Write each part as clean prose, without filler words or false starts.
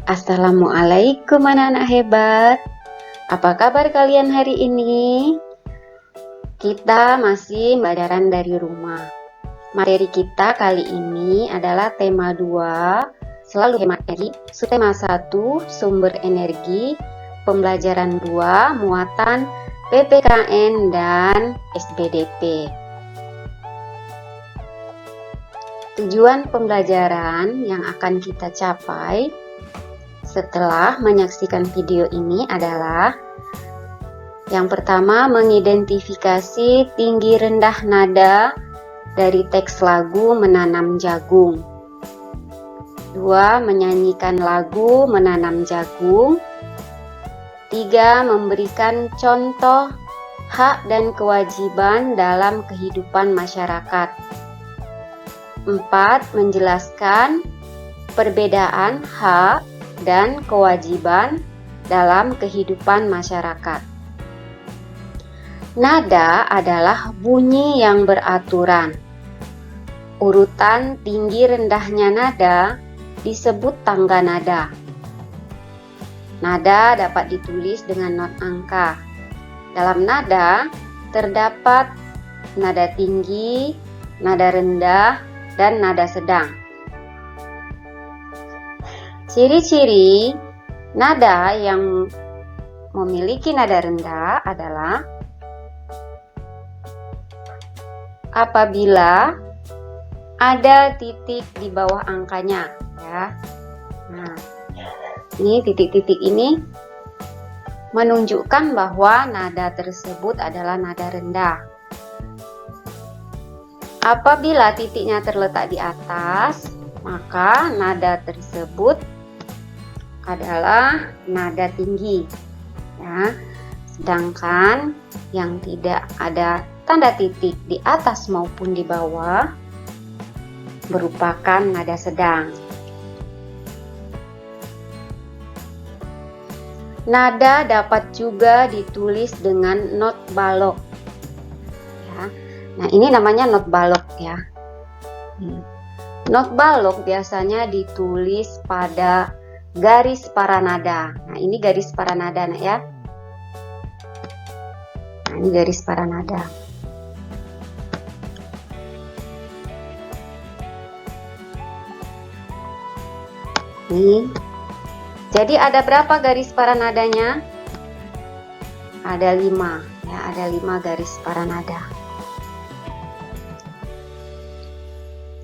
Assalamualaikum anak-anak hebat. Apa kabar kalian hari ini? Kita masih pembelajaran dari rumah. Materi kita kali ini adalah tema 2, selalu hemat energi, subtema 1, sumber energi, pembelajaran 2, muatan PPKN dan SBDP. Tujuan pembelajaran yang akan kita capai setelah menyaksikan video ini adalah: yang pertama, mengidentifikasi tinggi rendah nada dari teks lagu Menanam Jagung. 2. Menyanyikan lagu Menanam Jagung. 3. Memberikan contoh hak dan kewajiban dalam kehidupan masyarakat. 4. Menjelaskan perbedaan hak dan kewajiban dalam kehidupan masyarakat. Nada adalah bunyi yang beraturan. Urutan tinggi rendahnya nada disebut tangga nada. Nada dapat ditulis dengan not angka. Dalam nada terdapat nada tinggi, nada rendah, dan nada sedang. Ciri-ciri nada yang memiliki nada rendah adalah apabila ada titik di bawah angkanya, ya. Nah, ini titik-titik ini menunjukkan bahwa nada tersebut adalah nada rendah. Apabila titiknya terletak di atas, maka nada tersebut adalah nada tinggi, ya. Sedangkan yang tidak ada tanda titik di atas maupun di bawah merupakan nada sedang. Nada dapat juga ditulis dengan not balok, ya. Nah, ini namanya not balok, ya. Not balok biasanya ditulis pada garis paranada. Nah, ini garis paranada, nah, ya. Nah, ini garis paranada. Nih. Jadi ada berapa garis paranadanya? Ada 5, ya, ada 5 garis paranada.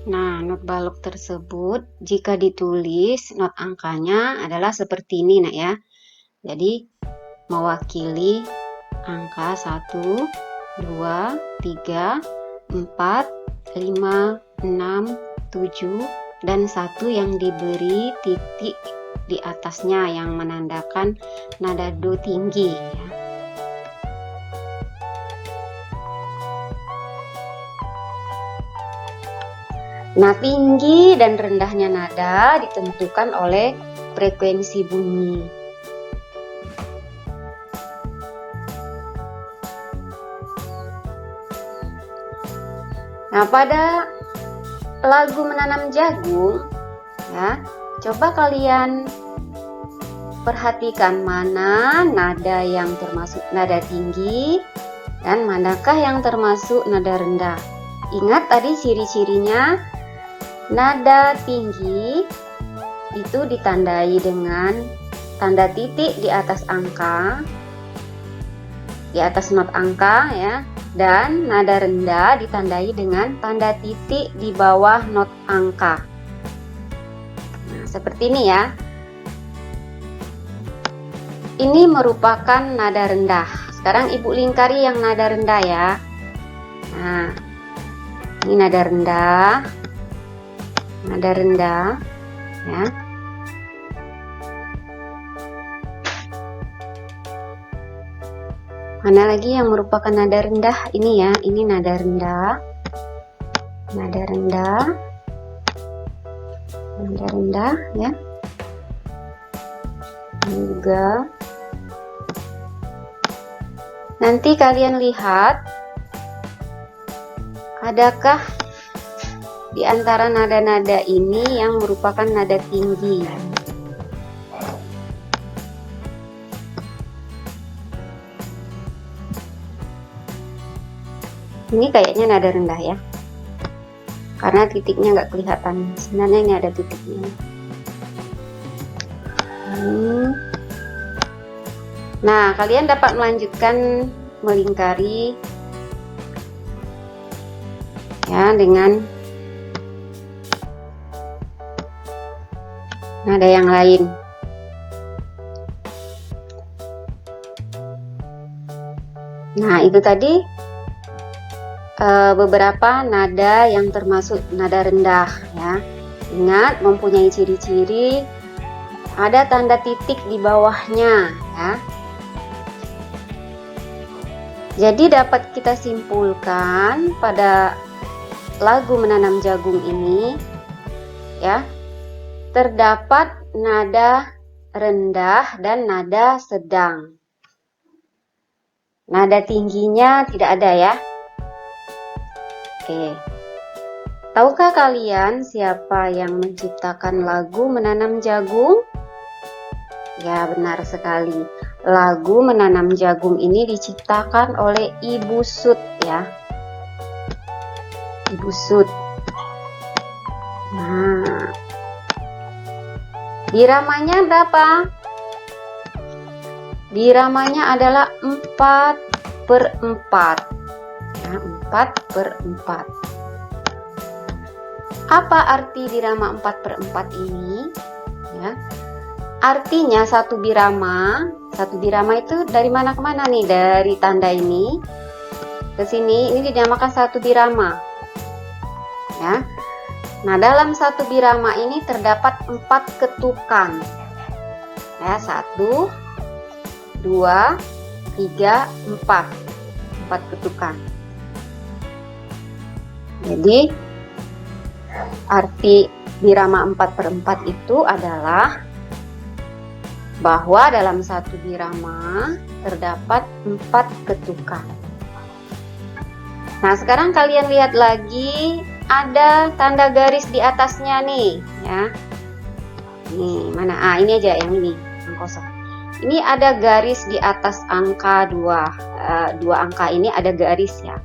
Nah, not balok tersebut jika ditulis not angkanya adalah seperti ini, nak, ya. Jadi mewakili angka 1, 2, 3, 4, 5, 6, 7, dan 1 yang diberi titik di atasnya yang menandakan nada do tinggi, ya. Nah, tinggi dan rendahnya nada ditentukan oleh frekuensi bunyi. Nah, pada lagu Menanam Jagung, ya, coba kalian perhatikan mana nada yang termasuk nada tinggi dan manakah yang termasuk nada rendah. Ingat tadi ciri-cirinya. Nada tinggi itu ditandai dengan tanda titik di atas angka, di atas not angka, ya, dan nada rendah ditandai dengan tanda titik di bawah not angka. Nah, seperti ini, ya. Ini merupakan nada rendah. Sekarang Ibu lingkari yang nada rendah, ya. Nah, ini nada rendah. Nada rendah, ya. Mana lagi yang merupakan nada rendah? Ini, ya, ini nada rendah. Nada rendah. Nada rendah, ya. Ini juga. Nanti kalian lihat adakah di antara nada-nada ini yang merupakan nada tinggi. Ini kayaknya nada rendah ya, karena titiknya nggak kelihatan. Sebenarnya ini ada titiknya. Nah, kalian dapat melanjutkan melingkari ya dengan nada yang lain. Nah, itu tadi beberapa nada yang termasuk nada rendah ya. Ingat, mempunyai ciri-ciri, ada tanda titik di bawahnya ya. Jadi dapat kita simpulkan pada lagu Menanam Jagung ini ya, terdapat nada rendah dan nada sedang. Nada tingginya tidak ada ya. Oke. Tahukah kalian siapa yang menciptakan lagu Menanam Jagung? Ya, benar sekali. Lagu Menanam Jagung ini diciptakan oleh Ibu Sud ya. Ibu Sud. Nah, biramanya berapa? Biramanya adalah 4/4 ya, 4/4. Apa arti birama 4/4 ini ya? Artinya satu birama itu dari mana ke mana nih? Dari tanda ini ke sini, ini dinamakan satu birama ya. Nah, dalam satu birama ini terdapat 4 ketukan ya, 1, 2, 3, 4 ketukan. Jadi arti birama 4/4 itu adalah bahwa dalam satu birama terdapat 4 ketukan. Nah, sekarang kalian lihat lagi, ada tanda garis di atasnya nih ya. Nih, mana? Ini aja yang ini, yang kosong. Ini ada garis di atas angka 2. 2 angka ini ada garis ya.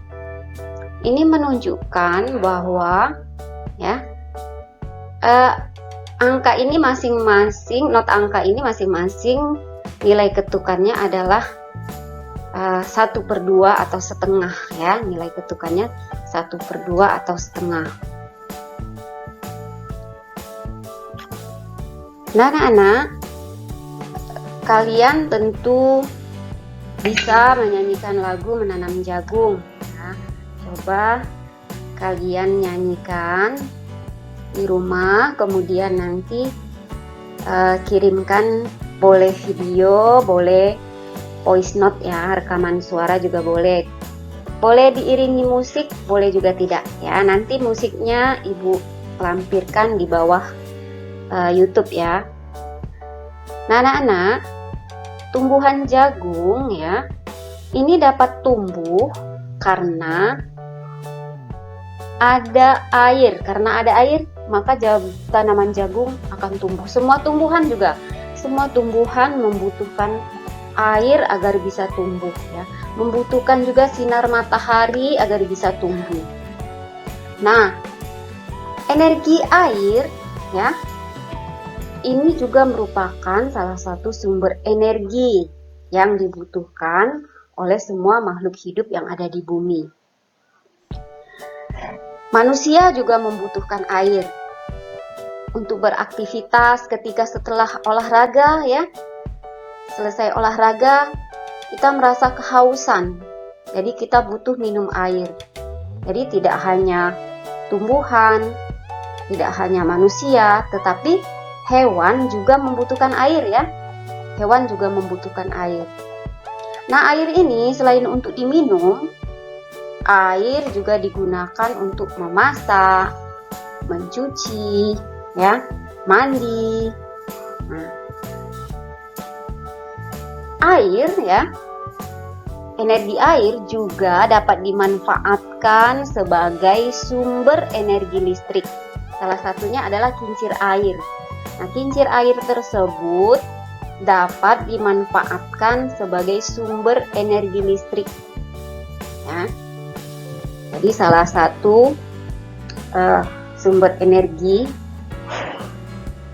Ini menunjukkan bahwa ya, angka ini masing-masing, not angka ini masing-masing nilai ketukannya adalah 1/2 atau setengah ya. Nilai ketukannya 1/2 atau setengah. Nah, anak-anak, kalian tentu bisa menyanyikan lagu Menanam Jagung ya. Coba kalian nyanyikan di rumah, kemudian nanti kirimkan, boleh video, boleh voice note ya, rekaman suara juga boleh. Boleh diiringi musik, boleh juga tidak ya. Nanti musiknya Ibu lampirkan di bawah YouTube ya. Nah, anak-anak, tumbuhan jagung ya, ini dapat tumbuh karena ada air. Karena ada air, maka tanaman jagung akan tumbuh. Semua tumbuhan membutuhkan air agar bisa tumbuh ya. Membutuhkan juga sinar matahari agar bisa tumbuh. Nah, energi air ya, ini juga merupakan salah satu sumber energi yang dibutuhkan oleh semua makhluk hidup yang ada di bumi. Manusia juga membutuhkan air untuk beraktivitas. Ketika setelah olahraga ya, selesai olahraga kita merasa kehausan, jadi kita butuh minum air. Jadi tidak hanya tumbuhan, tidak hanya manusia, tetapi hewan juga membutuhkan air ya. Hewan juga membutuhkan air. Nah, air ini selain untuk diminum, air juga digunakan untuk memasak, mencuci, ya, mandi. Nah, air ya, energi air juga dapat dimanfaatkan sebagai sumber energi listrik. Salah satunya adalah kincir air. Nah, kincir air tersebut dapat dimanfaatkan sebagai sumber energi listrik. Ya. Jadi salah satu sumber energi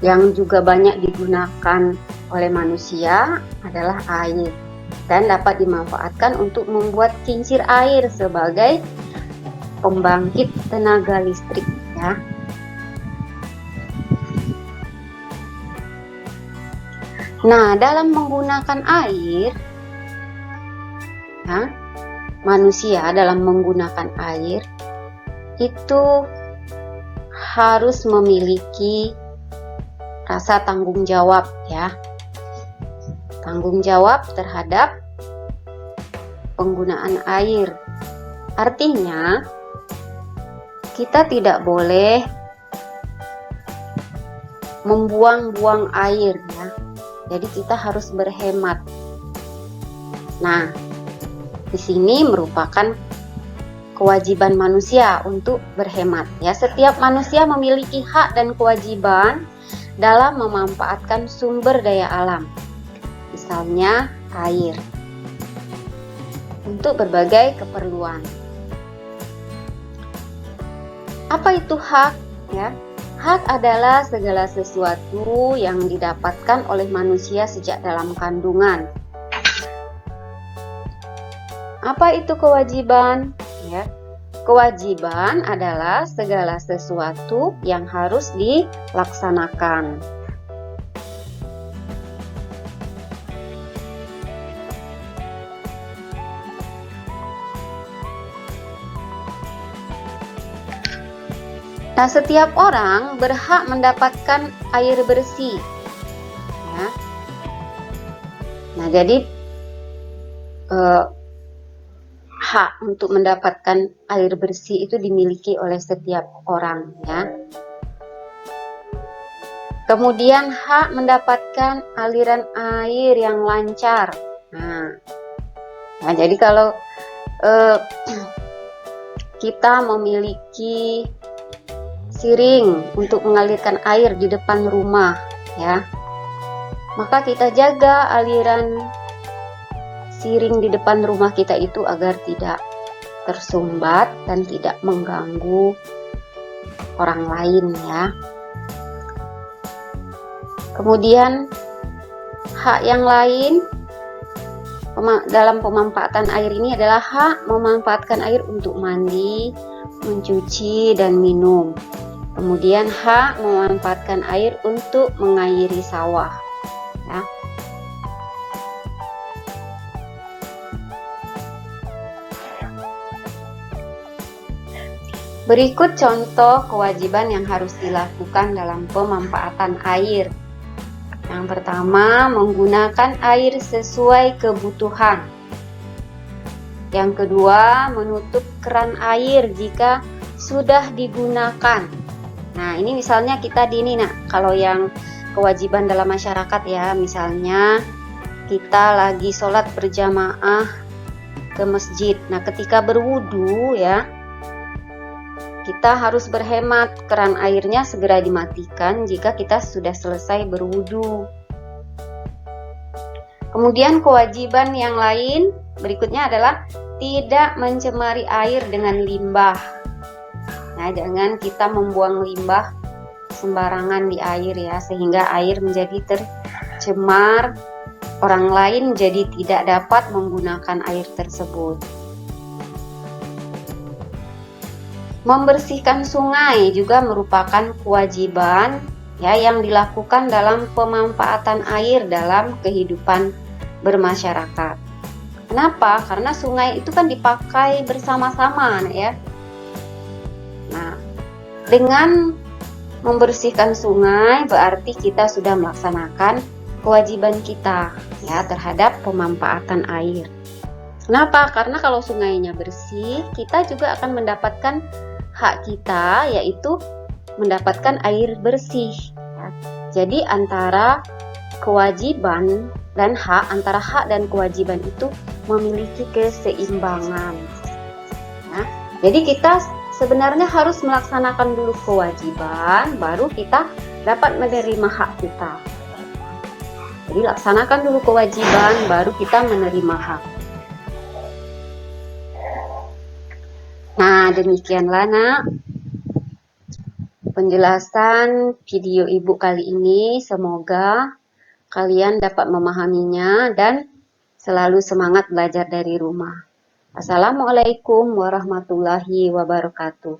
yang juga banyak digunakan oleh manusia adalah air, dan dapat dimanfaatkan untuk membuat kincir air sebagai pembangkit tenaga listrik ya. Nah, dalam menggunakan air ya, manusia dalam menggunakan air itu harus memiliki rasa tanggung jawab ya. Tanggung jawab terhadap penggunaan air. Artinya, kita tidak boleh membuang-buang air ya. Jadi kita harus berhemat. Nah, di sini merupakan kewajiban manusia untuk berhemat ya. Setiap manusia memiliki hak dan kewajiban dalam memanfaatkan sumber daya alam. Misalnya air untuk berbagai keperluan. Apa itu hak ya? Hak adalah segala sesuatu yang didapatkan oleh manusia sejak dalam kandungan. Apa itu kewajiban? Ya, kewajiban adalah segala sesuatu yang harus dilaksanakan. Nah, setiap orang berhak mendapatkan air bersih. Ya. Nah, jadi hak untuk mendapatkan air bersih itu dimiliki oleh setiap orang. Ya. Kemudian hak mendapatkan aliran air yang lancar. Nah jadi kalau kita memiliki siring untuk mengalirkan air di depan rumah ya, maka kita jaga aliran siring di depan rumah kita itu agar tidak tersumbat dan tidak mengganggu orang lain ya. Kemudian hak yang lain dalam pemanfaatan air ini adalah hak memanfaatkan air untuk mandi, mencuci, dan minum. Kemudian hak memanfaatkan air untuk mengairi sawah ya. Berikut contoh kewajiban yang harus dilakukan dalam pemanfaatan air. Yang pertama, menggunakan air sesuai kebutuhan. Yang kedua, menutup keran air jika sudah digunakan. Nah, ini misalnya kita kalau yang kewajiban dalam masyarakat ya, misalnya kita lagi sholat berjamaah ke masjid. Nah, ketika berwudu ya, kita harus berhemat, keran airnya segera dimatikan jika kita sudah selesai berwudu. Kemudian kewajiban yang lain berikutnya adalah tidak mencemari air dengan limbah. Nah, jangan kita membuang limbah sembarangan di air ya, sehingga air menjadi tercemar, orang lain jadi tidak dapat menggunakan air tersebut. Membersihkan sungai juga merupakan kewajiban ya yang dilakukan dalam pemanfaatan air dalam kehidupan bermasyarakat. Kenapa? Karena sungai itu kan dipakai bersama-sama ya. Nah, dengan membersihkan sungai berarti kita sudah melaksanakan kewajiban kita ya terhadap pemanfaatan air. Kenapa? Karena kalau sungainya bersih, kita juga akan mendapatkan hak kita, yaitu mendapatkan air bersih ya. Jadi antara kewajiban dan hak, antara hak dan kewajiban itu memiliki keseimbangan ya. Jadi kita sebenarnya harus melaksanakan dulu kewajiban, baru kita dapat menerima hak kita. Jadi laksanakan dulu kewajiban, baru kita menerima hak. Nah, Nah, demikianlah nak penjelasan video ibu kali ini. Semoga kalian dapat memahaminya dan selalu semangat belajar dari rumah. Assalamualaikum warahmatullahi wabarakatuh.